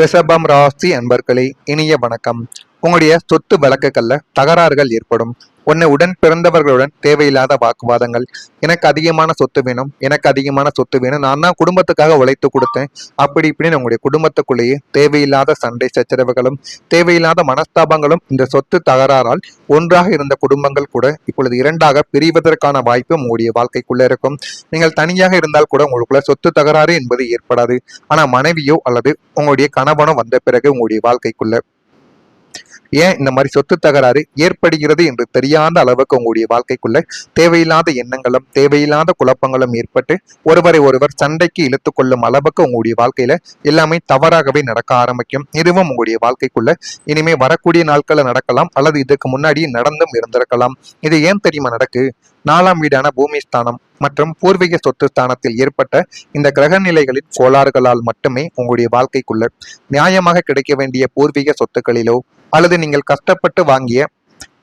ரிஷபம் ராசி அன்பர்களே, இனிய வணக்கம். உங்களுடைய சொத்து வழக்குகள்ல தகராறுகள் ஏற்படும். உடன் பிறந்தவர்களுடன் தேவையில்லாத வாக்குவாதங்கள். எனக்கு அதிகமான சொத்து வேணும், எனக்கு அதிகமான சொத்து வேணும், நான் தான் குடும்பத்துக்காக உழைத்து கொடுத்தேன், அப்படி இப்படின்னு உங்களுடைய குடும்பத்துக்குள்ளேயே தேவையில்லாத சண்டை சச்சரவுகளும் தேவையில்லாத மனஸ்தாபங்களும் இந்த சொத்து தகராறால் ஒன்றாக இருந்த குடும்பங்கள் கூட இப்பொழுது இரண்டாக பிரிவதற்கான வாய்ப்பு உங்களுடைய வாழ்க்கைக்குள்ள இருக்கும். நீங்கள் தனியாக இருந்தால் கூட உங்களுக்குள்ள சொத்து தகராறு என்பது ஏற்படாது. ஆனா மனைவியோ அல்லது உங்களுடைய கணவனோ வந்த பிறகு உங்களுடைய வாழ்க்கைக்குள்ள ஏன் இந்த மாதிரி சொத்து தகராறு ஏற்படுகிறது என்று தெரியாத அளவுக்கு உங்களுடைய வாழ்க்கைக்குள்ள தேவையில்லாத எண்ணங்களும் தேவையில்லாத குழப்பங்களும் ஏற்பட்டு ஒருவர் சண்டைக்கு இழுத்து கொள்ளும் அளவுக்கு உங்களுடைய வாழ்க்கையில எல்லாமே தவறாகவே நடக்க ஆரம்பிக்கும். இதுவும் உங்களுடைய வாழ்க்கைக்குள்ள இனிமே வரக்கூடிய நாட்கள்ல நடக்கலாம் அல்லது இதுக்கு முன்னாடி நடந்தும் இருந்திருக்கலாம். இது ஏன் தெரியுமா நடக்கு? 4ஆம் வீடான பூமி ஸ்தானம் மற்றும் பூர்வீக சொத்து ஸ்தானத்தில் ஏற்பட்ட இந்த கிரக நிலைகளின் கோளாறுகளால் மட்டுமே உங்களுடைய வாழ்க்கைக்குள்ள நியாயமாக கிடைக்க வேண்டிய பூர்வீக சொத்துக்களிலோ அல்லது நீங்கள் கஷ்டப்பட்டு வாங்கிய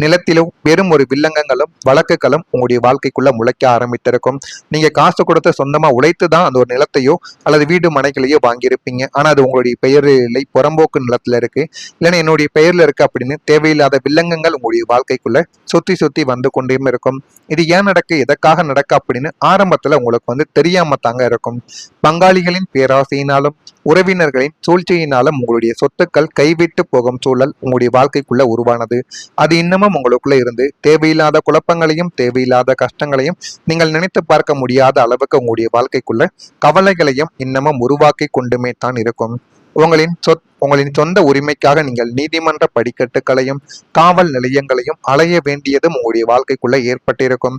நிலத்திலும் வெறும் ஒரு வில்லங்கங்களும் வழக்குகளும் உங்களுடைய வாழ்க்கைக்குள்ள முளைக்க ஆரம்பித்திருக்கும். நீங்க காசு கொடுத்து சொந்தமா உழைத்து தான் அந்த ஒரு நிலத்தையோ அல்லது வீடு மனைகளையோ வாங்கியிருப்பீங்க. ஆனா அது உங்களுடைய பெயரில் இல்லை, புறம்போக்கு நிலத்துல இருக்கு, இல்லைன்னா என்னுடைய பெயர்ல இருக்கு அப்படின்னு தேவையில்லாத வில்லங்கங்கள் உங்களுடைய வாழ்க்கைக்குள்ள சுத்தி சுத்தி வந்து கொண்டே இருக்கும். இது ஏன் நடக்கு, எதற்காக நடக்க அப்படின்னு ஆரம்பத்துல உங்களுக்கு தெரியாம தாங்க இருக்கும். பங்காளிகளின் பேராசையினாலும் உறவினர்களின் சூழ்ச்சியினாலும் உங்களுடைய சொத்துக்கள் கைவிட்டு போகும் சூழல் உங்களுடைய வாழ்க்கைக்குள்ள உருவானது. அது இன்னமும் உங்களுக்குள்ள இருந்து தேவையில்லாத குழப்பங்களையும் தேவையில்லாத கஷ்டங்களையும் நீங்கள் நினைத்து பார்க்க முடியாத அளவுக்கு உங்களுடைய வாழ்க்கைக்குள்ள கவலைகளையும் இன்னமும் உருவாக்கி கொண்டுமே தான் இருக்கும். உங்களின் சொந்த உரிமைக்காக நீங்கள் நீதிமன்ற படிக்கட்டுகளையும் காவல் நிலையங்களையும் அலைய வேண்டியதும் உங்களுடைய வாழ்க்கைக்குள்ள ஏற்பட்டிருக்கும்.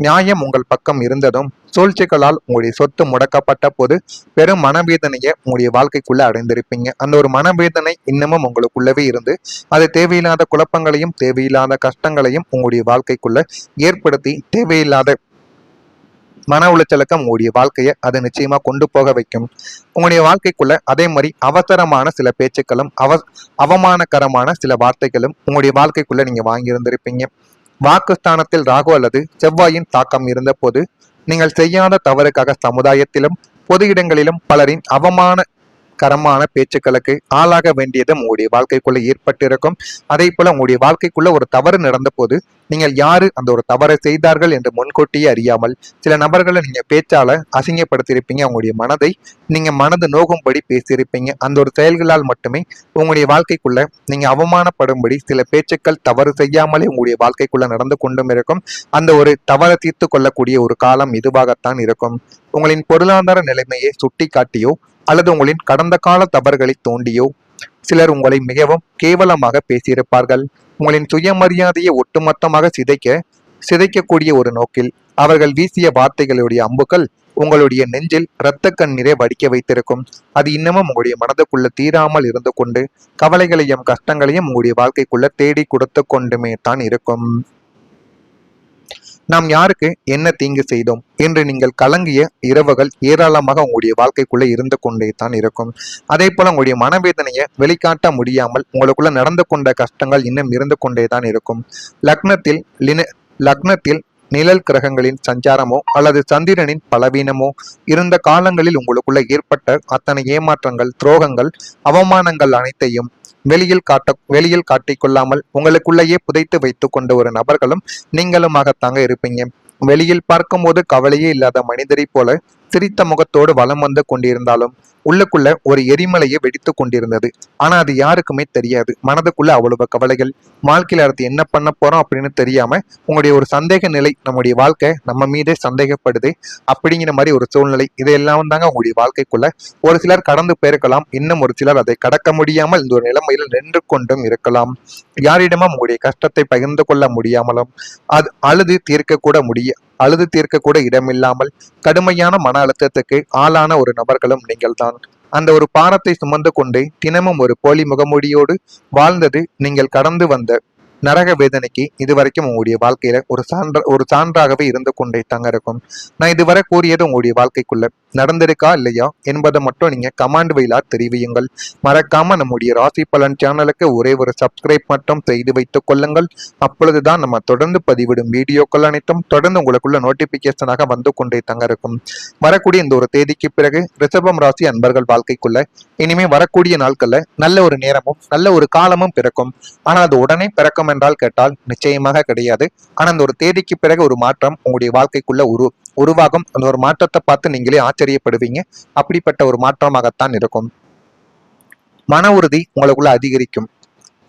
நியாயம் உங்கள் பக்கம் இருந்ததும் சூழ்ச்சிகளால் உங்களுடைய சொத்து முடக்கப்பட்ட போது பெரும் மனவேதனையை உங்களுடைய வாழ்க்கைக்குள்ள அடைந்திருப்பீங்க. அந்த ஒரு மனவேதனை இன்னமும் உங்களுக்குள்ளவே இருந்து அது தேவையில்லாத குழப்பங்களையும் தேவையில்லாத கஷ்டங்களையும் உங்களுடைய வாழ்க்கைக்குள்ள ஏற்படுத்தி தேவையில்லாத மன உளைச்சலுக்கு உங்களுடைய வாழ்க்கையை அது நிச்சயமா கொண்டு போக வைக்கும். உங்களுடைய வாழ்க்கைக்குள்ள அதே மாதிரி அவசரமான சில பேச்சுக்களும் அவமானகரமான சில வார்த்தைகளும் உங்களுடைய வாழ்க்கைக்குள்ள நீங்க வாங்கியிருந்திருப்பீங்க. வாக்குஸ்தானத்தில் ராகு அல்லது செவ்வாயின் தாக்கம் இருந்த போது நீங்கள் செய்யாத தவறுக்காக சமுதாயத்திலும் பொது இடங்களிலும் பலரின் அவமானகரமான பேச்சுக்களுக்கு ஆளாக வேண்டியதும் உங்களுடைய வாழ்க்கைக்குள்ள ஏற்பட்டிருக்கும். அதே போல உங்களுடைய வாழ்க்கைக்குள்ள ஒரு தவறு நடந்த போது நீங்கள் யாரு அந்த ஒரு தவறை செய்தார்கள் என்று முன்கூட்டியே அறியாமல் சில நபர்களை நீங்க பேச்சால அசிங்கப்படுத்தியிருப்பீங்க. உங்களுடைய மனதை நீங்க மனது நோகும்படி பேசியிருப்பீங்க. அந்த ஒரு செயல்களால் மட்டுமே உங்களுடைய வாழ்க்கைக்குள்ள நீங்க அவமானப்படும்படி சில பேச்சுக்கள் தவறு செய்யாமலே உங்களுடைய வாழ்க்கைக்குள்ள நடந்து கொண்டும் இருக்கும். அந்த ஒரு தவறை தீர்த்து கொள்ளக்கூடிய ஒரு காலம் இதுவாகத்தான் இருக்கும். உங்களின் பொருளாதார நிலைமையை சுட்டி காட்டியோ அல்லது உங்களின் கடந்த கால தவறுகளை தோண்டியோ சிலர் உங்களை மிகவும் கேவலமாக பேசியிருப்பார்கள். உங்களின் சுயமரியாதையை ஒட்டுமொத்தமாக சிதைக்கக்கூடிய ஒரு நோக்கில் அவர்கள் வீசிய வார்த்தைகளுடைய அம்புகள் உங்களுடைய நெஞ்சில் இரத்த கண்ணீரை வடிக்க வைத்திருக்கும். அது இன்னமும் உங்களுடைய மனதுக்குள்ள தீராமல் இருந்து கொண்டு கவலைகளையும் கஷ்டங்களையும் உங்களுடைய வாழ்க்கைக்குள்ள தேடி கொடுத்து கொண்டுமே தான் இருக்கும். நாம் யாருக்கு என்ன தீங்கு செய்தோம் என்று நீங்கள் கலங்கிய இரவுகள் ஏராளமாக உங்களுடைய வாழ்க்கைக்குள்ள இருந்து கொண்டே தான் இருக்கும். அதே போல உங்களுடைய மனவேதனையை வெளிக்காட்ட முடியாமல் உங்களுக்குள்ள நடந்து கொண்ட கஷ்டங்கள் இன்னும் இருந்து கொண்டே தான் இருக்கும். லக்னத்தில் நிழல் கிரகங்களின் சஞ்சாரமோ அல்லது சந்திரனின் பலவீனமோ இருந்த காலங்களில் உங்களுக்குள்ள ஏற்பட்ட அத்தனை ஏமாற்றங்கள், துரோகங்கள், அவமானங்கள் அனைத்தையும் வெளியில் காட்டிக்கொள்ளாமல் உங்களுக்குள்ளேயே புதைத்து வைத்து கொண்ட ஒரு நபர்களும் நீங்களுமாகத்தாங்க இருப்பீங்க. வெளியில் பார்க்கும்போது கவலையே இல்லாத மனிதரை போல சிரித்த முகத்தோடு வலம் வந்து கொண்டிருந்தாலும் உள்ளுக்குள்ள ஒரு எரிமலையை வெடித்து கொண்டிருந்தது. ஆனா அது யாருக்குமே தெரியாது. மனதுக்குள்ள அவ்வளவு கவலைகள், வாழ்க்கையில அடுத்து என்ன பண்ண போறோம் அப்படின்னு தெரியாம உங்களுடைய ஒரு சந்தேக நிலை, நம்முடைய வாழ்க்கை நம்ம மீதே சந்தேகப்படுது அப்படிங்கிற மாதிரி ஒரு சூழ்நிலை, இதையெல்லாம் தாங்க உங்களுடைய வாழ்க்கைக்குள்ள ஒரு சிலர் கடந்து போயிருக்கலாம். இன்னும் ஒரு சிலர் அதை கடக்க முடியாமல் இந்த ஒரு நிலைமையில நின்று கொண்டும் இருக்கலாம். யாரிடமும் உங்களுடைய கஷ்டத்தை பகிர்ந்து கொள்ள முடியாமலும் அழுது தீர்க்க கூட இடமில்லாமல் கடுமையான மன அழுத்தத்துக்கு ஆளான ஒரு நபர்களும் நீங்கள் தான். அந்த ஒரு பாரத்தை சுமந்து கொண்டு தினமும் ஒரு போலி முகமூடியோடு வாழ்ந்தது நீங்கள் கடந்து வந்த நரக வேதனைக்கு இதுவரைக்கும் உங்களுடைய வாழ்க்கையில ஒரு சான்றாகவே இருந்து கொண்டே தாங்க இருக்கும். நான் இதுவரை கூறியது உங்களுடைய வாழ்க்கைக்குள்ள நடந்திருக்கா இல்லையா என்பதை மட்டும் நீங்க கமாண்ட் வழியா தெரிவியுங்கள். மறக்காம நம்முடைய ராசி பலன் சேனலுக்கு ஒரே ஒரு சப்ஸ்கிரைப் மட்டும் செய்து வைத்துக் கொள்ளுங்கள். அப்பொழுதுதான் நம்ம தொடர்ந்து பதிவிடும் வீடியோக்கள் அனைத்தும் தொடர்ந்து உங்களுக்குள்ள நோட்டிபிகேஷனாக வந்து கொண்டே தாங்க இருக்கும். வரக்கூடிய இந்த ஒரு தேதிக்கு பிறகு ரிஷபம் ராசி அன்பர்கள் வாழ்க்கைக்குள்ள இனிமே வரக்கூடிய நாட்கள்ல நல்ல ஒரு நேரமும் நல்ல ஒரு காலமும் பிறக்கும். ஆனா அது உடனே பிறக்கும் என்றால் கேட்டால் நிச்சயமாக கிடையாது. ஆனா அந்த ஒரு தேதிக்கு பிறகு ஒரு மாற்றம் உங்களுடைய வாழ்க்கைக்குள்ள உருவாகும். அந்த ஒரு மாற்றத்தை பார்த்து நீங்களே ஆச்சரியப்படுவீங்க. அப்படிப்பட்ட ஒரு மாற்றமாகத்தான் இருக்கும். மன உறுதி உங்களுக்குள்ள அதிகரிக்கும்.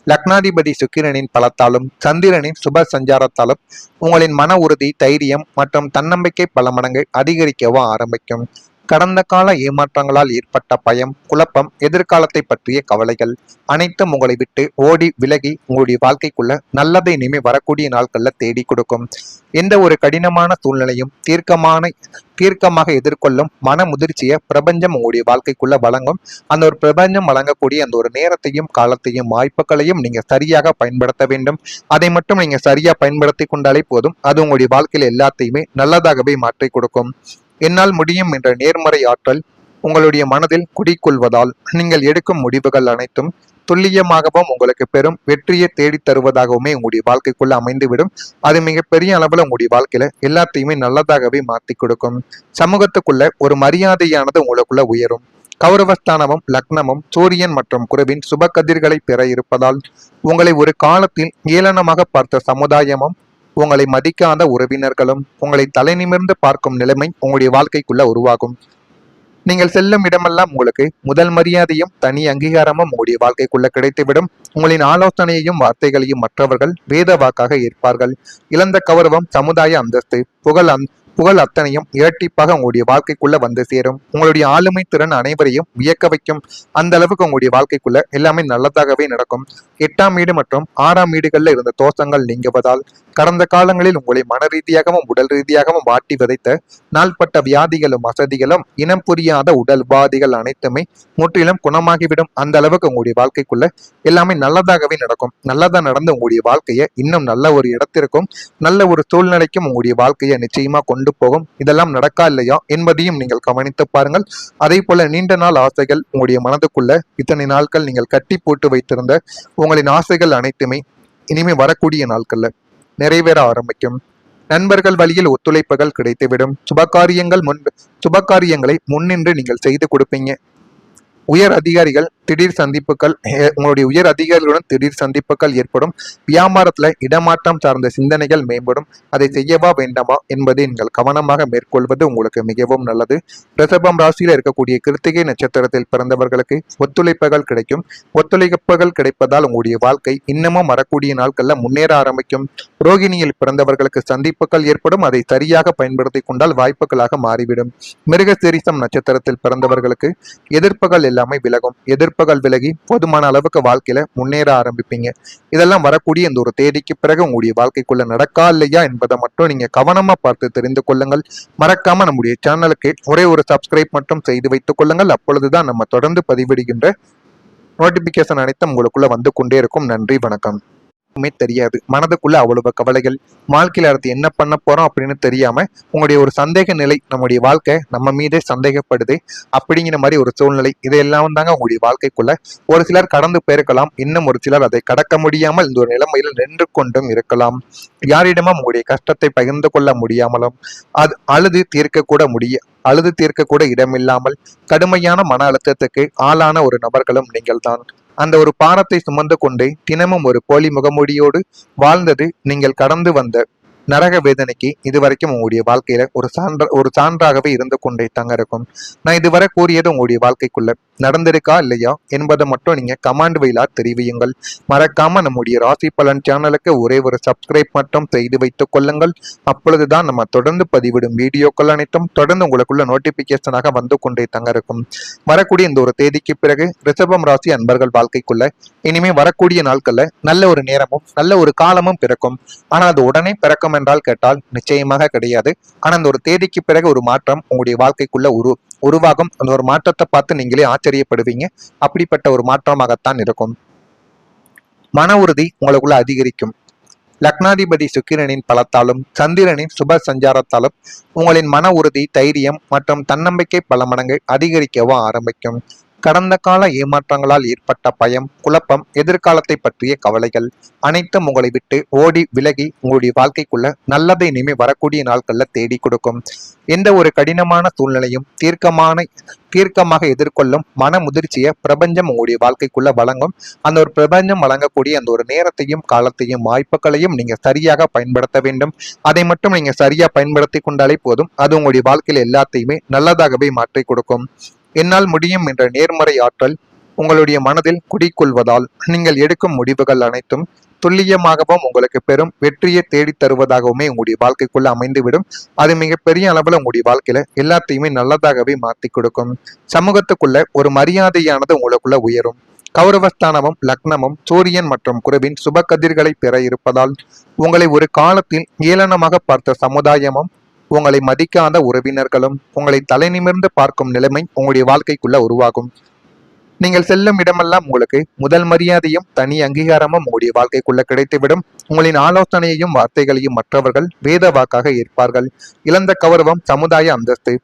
லக்னாதிபதி சுக்கிரனின் பலத்தாலும் சந்திரனின் சுப சஞ்சாரத்தாலும் உங்களின் மன உறுதி, தைரியம் மற்றும் தன்னம்பிக்கை பல மடங்கு அதிகரிக்கவும் ஆரம்பிக்கும். கடந்த கால ஏமாற்றங்களால் ஏற்பட்ட பயம், குழப்பம், எதிர்காலத்தை பற்றிய கவலைகள் அனைத்தும் உங்களை விட்டு ஓடி விலகி உங்களுடைய வாழ்க்கைக்குள்ள நல்லதை இனிமே வரக்கூடிய நாட்கள்ல தேடி கொடுக்கும். எந்த ஒரு கடினமான சூழ்நிலையும் தீர்க்கமாக எதிர்கொள்ளும் மன முதிர்ச்சியை பிரபஞ்சம் உங்களுடைய வாழ்க்கைக்குள்ள வழங்கும். அந்த ஒரு பிரபஞ்சம் வழங்கக்கூடிய அந்த ஒரு நேரத்தையும் காலத்தையும் வாய்ப்புகளையும் நீங்க சரியாக பயன்படுத்த வேண்டும். அதை மட்டும் நீங்க சரியா பயன்படுத்தி கொண்டாலே போதும். அது உங்களுடைய வாழ்க்கையில எல்லாத்தையுமே நல்லதாகவே மாற்றி கொடுக்கும். என்னால் முடியும் என்ற நேர்மறை ஆற்றல் உங்களுடைய மனதில் குடிக்கொள்வதால் நீங்கள் எடுக்கும் முடிவுகள் அனைத்தும் துல்லியமாகவும் உங்களுக்கு பெரும் வெற்றியை தேடித் தருவதாகவுமே உங்களுடைய வாழ்க்கைக்குள்ள அமைந்துவிடும். அது மிகப்பெரிய அளவுல உங்களுடைய வாழ்க்கையில எல்லாத்தையுமே நல்லதாகவே மாற்றி கொடுக்கும். சமூகத்துக்குள்ள ஒரு மரியாதையானது உங்களுக்குள்ள உயரும். கௌரவஸ்தானமும் லக்னமும் சூரியன் மற்றும் குருவின் சுப கதிர்களை பெற இருப்பதால் உங்களை ஒரு காலத்தில் ஏளனமாக பார்த்த சமுதாயமும் உங்களை மதிக்காத உறவினர்களும் உங்களை தலை நிமிர்ந்து பார்க்கும் நிலைமை உங்களுடைய வாழ்க்கைக்குள்ள உருவாகும். நீங்கள் செல்லும் இடமெல்லாம் உங்களுக்கு முதல் மரியாதையும் தனி அங்கீகாரமும் உங்களுடைய வாழ்க்கைக்குள்ள கிடைத்துவிடும். உங்களின் ஆலோசனையையும் வார்த்தைகளையும் மற்றவர்கள் வேத வாக்காக ஏற்பார்கள். இழந்த கௌரவம், சமுதாய அந்தஸ்து, புகழ் அத்தனையும் இரட்டிப்பாக உங்களுடைய வாழ்க்கைக்குள்ள வந்து சேரும். உங்களுடைய ஆளுமை திறன் அனைவரையும் வியக்க வைக்கும். அந்த அளவுக்கு உங்களுடைய வாழ்க்கைக்குள்ள எல்லாமே நல்லதாகவே நடக்கும். 8ஆம் வீடு மற்றும் 6ஆம் வீடுகள்ல இருந்த தோஷங்கள் நீங்குவதால் கடந்த காலங்களில் உங்களை மன ரீதியாகவும் உடல் ரீதியாகவும் வாட்டி விதைத்த நாள்பட்ட வியாதிகளும் வசதிகளும் இனம் புரியாத உடல் உபாதிகள் அனைத்துமே முற்றிலும் குணமாகிவிடும். அந்த அளவுக்கு உங்களுடைய வாழ்க்கைக்குள்ள எல்லாமே நல்லதாகவே நடக்கும். நல்லதா நடந்து உங்களுடைய வாழ்க்கையை இன்னும் நல்ல ஒரு இடத்திற்கும் நல்ல ஒரு சூழ்நிலைக்கும் உங்களுடைய வாழ்க்கையை நிச்சயமா கொண்டு போகும். இதெல்லாம் நடக்கா இல்லையா என்பதையும் நீங்கள் கவனித்து பாருங்கள். அதே போல நீண்ட நாள் ஆசைகள் உங்களுடைய மனதுக்குள்ள இத்தனை நாட்கள் நீங்கள் கட்டி போட்டு வைத்திருந்த உங்களின் ஆசைகள் அனைத்துமே இனிமே வரக்கூடிய நாட்கள்ல நிறைவேற ஆரம்பிக்கும். நண்பர்கள் வழியில் ஒத்துழைப்புகள் கிடைத்துவிடும். சுபகாரியங்களை முன்னின்று நீங்கள் செய்து கொடுப்பீங்க. உயர் அதிகாரிகள் திடீர் சந்திப்புகள் உங்களுடைய உயர் அதிகாரிகளுடன் திடீர் சந்திப்புகள் ஏற்படும். வியாபாரத்துல இடமாற்றம் சார்ந்த சிந்தனைகள் மேம்படும். அதை செய்யவா வேண்டாமா என்பதை நீங்கள் கவனமாக மேற்கொள்வது உங்களுக்கு மிகவும் நல்லது. ரிஷபம் ராசியில இருக்கக்கூடிய கிருத்திகை நட்சத்திரத்தில் பிறந்தவர்களுக்கு ஒத்துழைப்புகள் கிடைக்கும். ஒத்துழைப்புகள் கிடைப்பதால் உங்களுடைய வாழ்க்கை இன்னமும் வரக்கூடிய நாட்கள்ல முன்னேற ஆரம்பிக்கும். ரோகிணியில் பிறந்தவர்களுக்கு சந்திப்புகள் ஏற்படும். அதை சரியாக பயன்படுத்தி கொண்டால் வாய்ப்புகளாக மாறிவிடும். மிருகசீரிசம் நட்சத்திரத்தில் பிறந்தவர்களுக்கு எதிர்ப்புகள் எல்லாமே விலகும். எதிர்ப்புகள் விலகி போதுமான அளவுக்கு வாழ்க்கையில முன்னேற ஆரம்பிப்பீங்க. இதெல்லாம் வரக்கூடிய இந்த ஒரு தேதிக்கு பிறகு உங்களுடைய வாழ்க்கைக்குள்ள நடக்கா இல்லையா என்பதை மட்டும் நீங்க கவனமா பார்த்து தெரிந்து கொள்ளுங்கள். மறக்காம நம்முடைய சேனலுக்கு ஒரே ஒரு சப்ஸ்கிரைப் மட்டும் செய்து வைத்துக் கொள்ளுங்கள். அப்பொழுதுதான் நம்ம தொடர்ந்து பதிவிடுகின்ற நோட்டிபிகேஷன் அனைத்தும் உங்களுக்குள்ள வந்து கொண்டே இருக்கும். நன்றி, வணக்கம். தெரியாது, மனதுக்குள்ள அவ்வளவு கவலைகள், வாழ்க்கையில அடுத்து என்ன பண்ண போறோம் அப்படின்னு தெரியாம உங்களுடைய ஒரு சந்தேக நிலை, நம்முடைய வாழ்க்கை நம்ம மீதே சந்தேகப்படுது அப்படிங்கிற மாதிரி ஒரு சூழ்நிலை, இதையெல்லாம் தாங்க உங்களுடைய வாழ்க்கைக்குள்ள ஒரு சிலர் கடந்து போயிருக்கலாம். இன்னும் ஒரு சிலர் அதை கடக்க முடியாமல் இந்த ஒரு நிலைமையில் நின்று கொண்டும் இருக்கலாம். யாரிடமும் உங்களுடைய கஷ்டத்தை பகிர்ந்து கொள்ள முடியாமலும் அழுது தீர்க்க கூட இடமில்லாமல் கடுமையான மன அழுத்தத்துக்கு ஆளான ஒரு நபர்களும் நீங்கள் தான். அந்த ஒரு பாரத்தை சுமந்து கொண்டு தினமும் ஒரு போலி முகமூடியோடு வாழ்ந்தது நீங்கள் கடந்து வந்த நரக வேதனைக்கு இதுவரைக்கும் உங்களுடைய வாழ்க்கையில ஒரு சான்றாகவே இருந்து கொண்டே தாங்க இருக்கும். நான் இதுவரை கூறியது உங்களுடைய வாழ்க்கைக்குள்ள நடந்திருக்கா இல்லையா என்பதை மட்டும் நீங்க கமாண்ட் வழியா தெரிவியுங்கள். மறக்காம நம்முடைய ராசி பலன் சேனலுக்கு ஒரே ஒரு சப்ஸ்கிரைப் மட்டும் செய்து வைத்துக் கொள்ளுங்கள். அப்பொழுதுதான் நம்ம தொடர்ந்து பதிவிடும் வீடியோக்கள் அனைத்தும் தொடர்ந்து உங்களுக்குள்ள நோட்டிபிகேஷனாக வந்து கொண்டே தாங்க இருக்கும். வரக்கூடிய இந்த ஒரு தேதிக்கு பிறகு ரிஷபம் ராசி அன்பர்கள் வாழ்க்கைக்குள்ள இனிமே வரக்கூடிய நாட்கள்ல நல்ல ஒரு நேரமும் நல்ல ஒரு காலமும் பிறக்கும். ஆனா அது உடனே பிறக்கும் என்றால் கேட்டால் நிச்சயமாக கிடையாது. ஆனா அந்த ஒரு தேதிக்கு பிறகு ஒரு மாற்றம் உங்களுடைய வாழ்க்கைக்குள்ள உருவாகும். அந்த ஒரு மாற்றத்தை பார்த்து நீங்களே ஆச்சரியப்படுவீங்க. அப்படிப்பட்ட ஒரு மாற்றமாகத்தான் இருக்கும். மன உறுதி உங்களுக்குள்ள அதிகரிக்கும். லக்னாதிபதி சுக்கிரனின் பலத்தாலும் சந்திரனின் சுப சஞ்சாரத்தாலும் உங்களின் மன உறுதி, தைரியம் மற்றும் தன்னம்பிக்கை பல மடங்கு அதிகரிக்கவும் ஆரம்பிக்கும். கடந்த கால ஏமாற்றங்களால் ஏற்பட்ட பயம், குழப்பம், எதிர்காலத்தை பற்றிய கவலைகள் அனைத்தும் உங்களை விட்டு ஓடி விலகி உங்களுடைய வாழ்க்கைக்குள்ள நல்லதை இனிமே வரக்கூடிய நாட்கள்ல தேடி கொடுக்கும். எந்த ஒரு கடினமான சூழ்நிலையும் தீர்க்கமாக எதிர்கொள்ளும் மன முதிர்ச்சியை பிரபஞ்சம் உங்களுடைய வாழ்க்கைக்குள்ள வழங்கும். அந்த ஒரு பிரபஞ்சம் வழங்கக்கூடிய அந்த ஒரு நேரத்தையும் காலத்தையும் வாய்ப்புகளையும் நீங்க சரியாக பயன்படுத்த வேண்டும். அதை மட்டும் நீங்க சரியா பயன்படுத்தி கொண்டாலே போதும். அது உங்களுடைய வாழ்க்கையில எல்லாத்தையுமே நல்லதாகவே மாற்றி கொடுக்கும். என்னால் முடியும் என்ற நேர்மறை ஆற்றல் உங்களுடைய மனதில் குடிக்கொள்வதால் நீங்கள் எடுக்கும் முடிவுகள் அனைத்தும் துல்லியமாகவும் உங்களுக்கு பெரும் வெற்றியை தேடி தருவதாகவுமே உங்களுடைய வாழ்க்கைக்குள்ள அமைந்துவிடும். அது மிகப்பெரிய அளவுல உங்களுடைய வாழ்க்கையில எல்லாத்தையுமே நல்லதாகவே மாற்றி கொடுக்கும். சமூகத்துக்குள்ள ஒரு மரியாதையானது உங்களுக்குள்ள உயரும். கௌரவஸ்தானமும் லக்னமும் சூரியன் மற்றும் குருவின் சுப கதிர்களை பெற இருப்பதால் உங்களை ஒரு காலத்தில் ஏளனமாக பார்த்த சமுதாயமும் உங்களை மதிக்காத உறவினர்களும் உங்களை தலை நிமிர்ந்து பார்க்கும் நிலைமை உங்களுடைய வாழ்க்கைக்குள்ள உருவாகும். நீங்கள் செல்லும் இடமெல்லாம் உங்களுக்கு முதல் மரியாதையும் தனி அங்கீகாரமும் உங்களுடைய வாழ்க்கைக்குள்ள கிடைத்துவிடும். உங்களின் ஆலோசனையையும் வார்த்தைகளையும் மற்றவர்கள் வேத வாக்காக ஏற்பார்கள். இழந்த கௌரவம், சமுதாய அந்தஸ்து,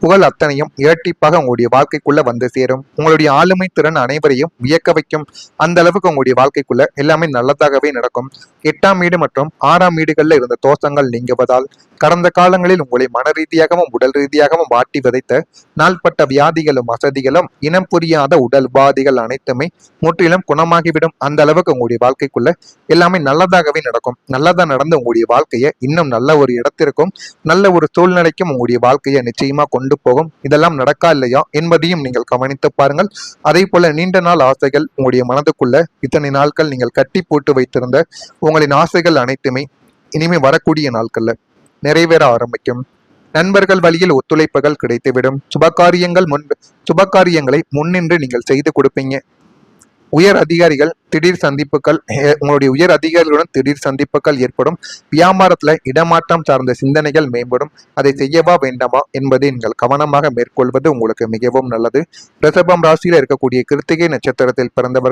புகழ் அத்தனையும் இரட்டிப்பாக உங்களுடைய வாழ்க்கைக்குள்ள வந்து சேரும். உங்களுடைய ஆளுமை திறன் அனைவரையும் வியக்க வைக்கும். அந்த அளவுக்கு உங்களுடைய வாழ்க்கைக்குள்ள எல்லாமே நல்லதாகவே நடக்கும். 8ஆம் வீடு மற்றும் 6ஆம் வீடுகள்ல இருந்த தோஷங்கள் நீங்குவதால் கடந்த காலங்களில் உங்களை மன ரீதியாகவும் உடல் ரீதியாகவும் வாட்டி விதைத்த நாள்பட்ட வியாதிகளும் வசதிகளும் இனம் புரியாத உடல் உபாதிகள் அனைத்துமே முற்றிலும் குணமாகிவிடும். அந்த அளவுக்கு உங்களுடைய வாழ்க்கைக்குள்ள எல்லாமே நல்லதாகவே நடக்கும். நல்லதா நடந்து உங்களுடைய வாழ்க்கையை இன்னும் நல்ல ஒரு இடத்திற்கும் நல்ல ஒரு சூழ்நிலைக்கும் உங்களுடைய வாழ்க்கையை நிச்சயமா கொண்டு போகும். இதெல்லாம் நடக்கா இல்லையா என்பதையும் நீங்கள் கவனித்து பாருங்கள். அதே போல நீண்ட நாள் ஆசைகள் உங்களுடைய மனதுக்குள்ள இத்தனை நாட்கள் நீங்கள் கட்டி போட்டு வைத்திருந்த உங்களின் ஆசைகள் அனைத்துமே இனிமே வரக்கூடிய நாட்கள்ல நிறைவேற ஆரம்பிக்கும். நண்பர்கள் வழியில் ஒத்துழைப்புகள் கிடைத்துவிடும். சுபகாரியங்களை முன்னின்று நீங்கள் செய்து கொடுப்பீங்க. உயர் அதிகாரிகள் திடீர் சந்திப்புகள் உங்களுடைய உயர் அதிகாரிகளுடன் திடீர் சந்திப்புகள் ஏற்படும். வியாபாரத்துல இடமாற்றம் சார்ந்த சிந்தனைகள் மேம்படும். அதை செய்யவா வேண்டாமா என்பதை நீங்கள் கவனமாக மேற்கொள்வது உங்களுக்கு மிகவும் நல்லது. ரிஷபம் ராசியில இருக்கக்கூடிய கிருத்திகை நட்சத்திரத்தில் பிறந்தவர்கள்